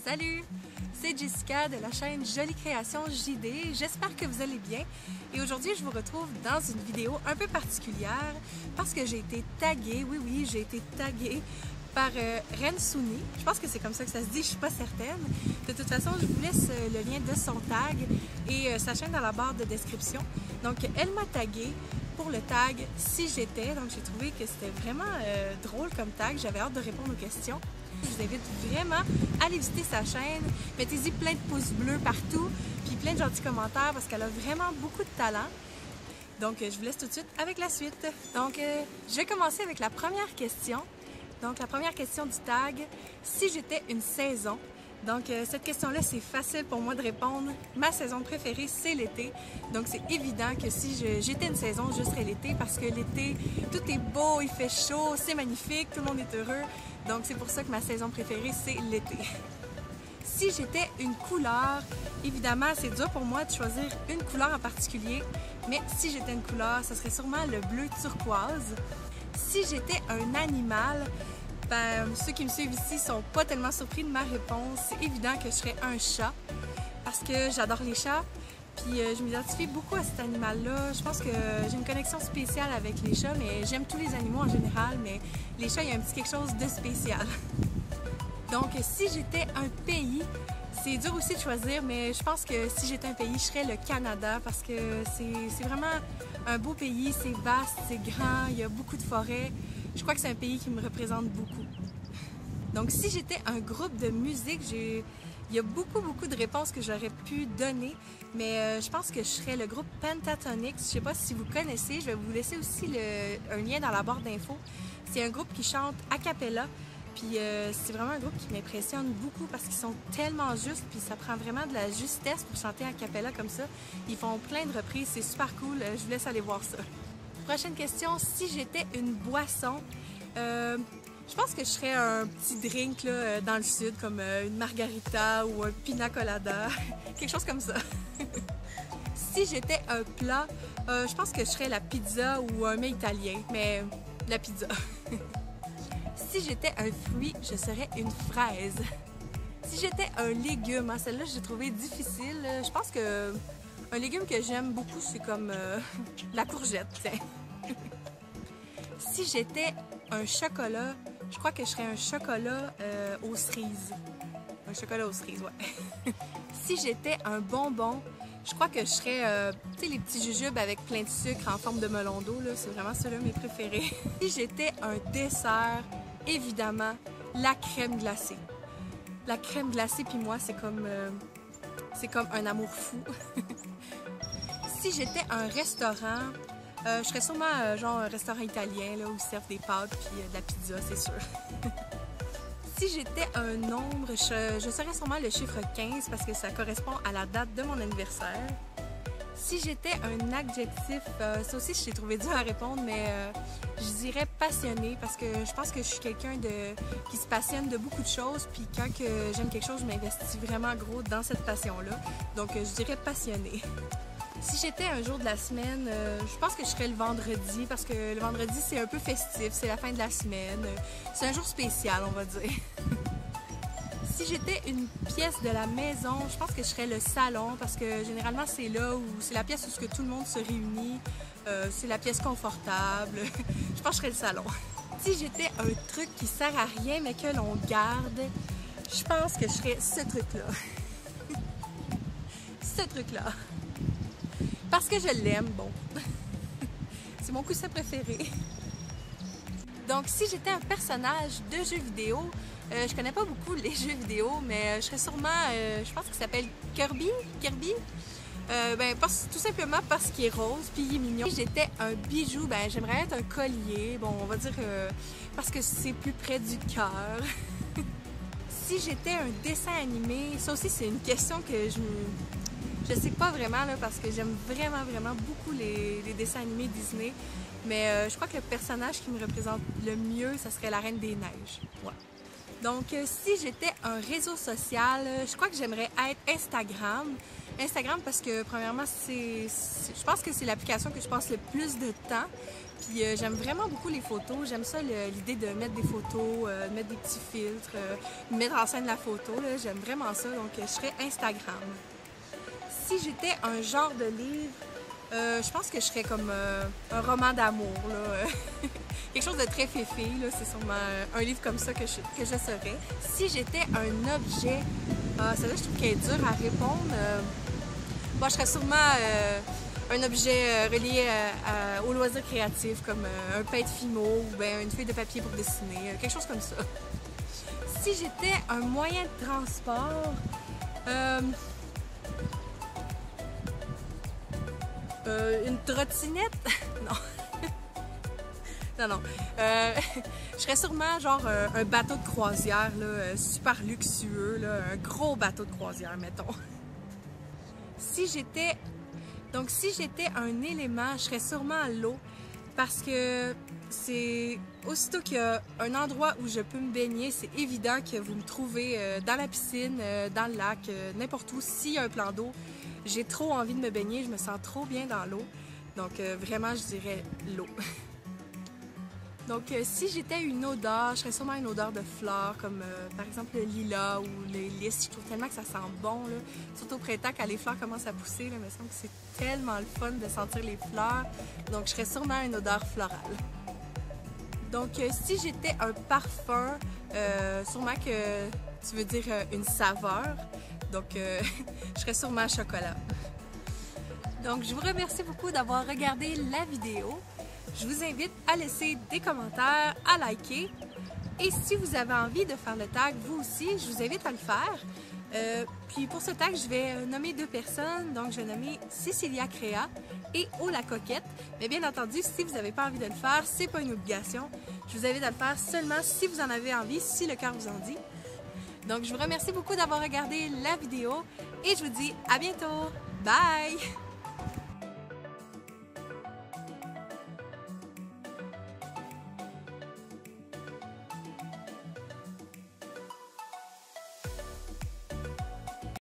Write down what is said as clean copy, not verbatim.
Salut! C'est Jessica de la chaîne Jolie Création JD. J'espère que vous allez bien. Et aujourd'hui, je vous retrouve dans une vidéo un peu particulière parce que j'ai été taguée, oui, j'ai été taguée par Ren Souni. Je pense que c'est comme ça que ça se dit, je suis pas certaine. De toute façon, je vous laisse le lien de son tag et sa chaîne dans la barre de description. Donc, elle m'a taguée pour le tag « Si j'étais ». Donc, j'ai trouvé que c'était vraiment drôle comme tag. J'avais hâte de répondre aux questions. Je vous invite vraiment à aller visiter sa chaîne. Mettez-y plein de pouces bleus partout, puis plein de gentils commentaires parce qu'elle a vraiment beaucoup de talent. Donc, je vous laisse tout de suite avec la suite. Donc, je vais commencer avec la première question. Donc, la première question du tag, si j'étais une saison. Donc, cette question-là, c'est facile pour moi de répondre. Ma saison préférée, c'est l'été. Donc, c'est évident que si j'étais une saison, je serais l'été parce que l'été, tout est beau, il fait chaud, c'est magnifique, tout le monde est heureux. Donc, c'est pour ça que ma saison préférée, c'est l'été. Si j'étais une couleur, évidemment, c'est dur pour moi de choisir une couleur en particulier, mais si j'étais une couleur, ce serait sûrement le bleu turquoise. Si j'étais un animal, ben, ceux qui me suivent ici sont pas tellement surpris de ma réponse. C'est évident que je serais un chat parce que j'adore les chats. Puis je m'identifie beaucoup à cet animal-là. Je pense que j'ai une connexion spéciale avec les chats, mais j'aime tous les animaux en général, mais les chats, il y a un petit quelque chose de spécial. Donc, si j'étais un pays, c'est dur aussi de choisir, mais je pense que si j'étais un pays, je serais le Canada parce que c'est vraiment un beau pays, c'est vaste, c'est grand, il y a beaucoup de forêts. Je crois que c'est un pays qui me représente beaucoup. Donc, si j'étais un groupe de musique, il y a beaucoup de réponses que j'aurais pu donner, mais je pense que je serais le groupe Pentatonix. Je ne sais pas si vous connaissez, je vais vous laisser aussi un lien dans la barre d'infos. C'est un groupe qui chante a cappella, puis c'est vraiment un groupe qui m'impressionne beaucoup parce qu'ils sont tellement justes, puis ça prend vraiment de la justesse pour chanter a cappella comme ça. Ils font plein de reprises, c'est super cool, je vous laisse aller voir ça. Prochaine question, si j'étais une boisson, je pense que je serais un petit drink là, dans le sud, comme une margarita ou un pina colada, quelque chose comme ça. Si j'étais un plat, je pense que je serais la pizza ou un mets italien, mais la pizza. Si j'étais un fruit, je serais une fraise. Si j'étais un légume, hein, celle-là j'ai trouvé difficile, je pense que un légume que j'aime beaucoup, c'est comme la courgette, tiens. Si j'étais un chocolat, je crois que je serais un chocolat aux cerises. Un chocolat aux cerises, ouais. Si j'étais un bonbon, je crois que je serais, tu sais, les petits jujubes avec plein de sucre en forme de melon d'eau, là, c'est vraiment ceux-là mes préférés. Si j'étais un dessert, évidemment, la crème glacée. La crème glacée, puis moi, c'est comme un amour fou. Si j'étais un restaurant, je serais sûrement genre un restaurant italien là, où ils servent des pâtes puis de la pizza, c'est sûr. Si j'étais un nombre, je serais sûrement le chiffre 15 parce que ça correspond à la date de mon anniversaire. Si j'étais un adjectif, ça aussi j'ai trouvé dur à répondre, mais je dirais passionné parce que je pense que je suis quelqu'un qui se passionne de beaucoup de choses, puis quand j'aime quelque chose, je m'investis vraiment gros dans cette passion-là. Donc je dirais passionné. Si j'étais un jour de la semaine, je pense que je serais le vendredi parce que le vendredi c'est un peu festif, c'est la fin de la semaine, c'est un jour spécial on va dire. Si j'étais une pièce de la maison, je pense que je serais le salon parce que généralement c'est là où c'est la pièce où ce que tout le monde se réunit, c'est la pièce confortable, je pense que je serais le salon. Si j'étais un truc qui sert à rien mais que l'on garde, je pense que je serais ce truc-là. Ce truc-là. Parce que je l'aime, bon. C'est mon coussin préféré. Donc, si j'étais un personnage de jeu vidéo, je connais pas beaucoup les jeux vidéo, mais je serais sûrement, je pense qu'il s'appelle Kirby. Tout simplement parce qu'il est rose, puis il est mignon. Si j'étais un bijou, ben j'aimerais être un collier. Bon, on va dire parce que c'est plus près du cœur. Si j'étais un dessin animé, ça aussi c'est une question que je sais pas vraiment là, parce que j'aime vraiment beaucoup les dessins animés Disney, mais je crois que le personnage qui me représente le mieux, ça serait la Reine des Neiges. Ouais. Donc, si j'étais un réseau social, je crois que j'aimerais être Instagram Instagram parce que premièrement, je pense que c'est l'application que je passe le plus de temps. Puis j'aime vraiment beaucoup les photos. J'aime ça l'idée de mettre des photos, de mettre des petits filtres, mettre en scène la photo. J'aime vraiment ça, donc je serais Instagram. Si j'étais un genre de livre, je pense que je serais comme un roman d'amour. Quelque chose de très féfé, c'est sûrement un livre comme ça que je serais. Si j'étais un objet, celle-là je trouve qu'elle est dure à répondre. Bon, je serais sûrement un objet relié au loisir créatif, comme un peigne-fimo ou bien une feuille de papier pour dessiner, quelque chose comme ça. Si j'étais un moyen de transport, une trottinette? Non. Non. Je serais sûrement genre un bateau de croisière, là, super luxueux, là, un gros bateau de croisière, mettons. Si j'étais un élément, je serais sûrement l'eau parce que c'est aussitôt qu'il y a un endroit où je peux me baigner, c'est évident que vous me trouvez dans la piscine, dans le lac, n'importe où. S'il y a un plan d'eau, j'ai trop envie de me baigner, je me sens trop bien dans l'eau. Donc vraiment, je dirais l'eau. Donc si j'étais une odeur, je serais sûrement une odeur de fleurs, comme par exemple le lilas ou les lys. Je trouve tellement que ça sent bon, là. Surtout au printemps, quand les fleurs commencent à pousser, là, il me semble que c'est tellement le fun de sentir les fleurs. Donc je serais sûrement une odeur florale. Donc si j'étais un parfum, sûrement que tu veux dire une saveur. Donc je serais sûrement chocolat. Donc je vous remercie beaucoup d'avoir regardé la vidéo. Je vous invite à laisser des commentaires, à liker. Et si vous avez envie de faire le tag, vous aussi, je vous invite à le faire. Puis pour ce tag, je vais nommer 2 personnes. Donc je vais nommer Cecilia Créa et Oh la Coquette. Mais bien entendu, si vous n'avez pas envie de le faire, c'est pas une obligation. Je vous invite à le faire seulement si vous en avez envie, si le cœur vous en dit. Donc je vous remercie beaucoup d'avoir regardé la vidéo et je vous dis à bientôt. Bye!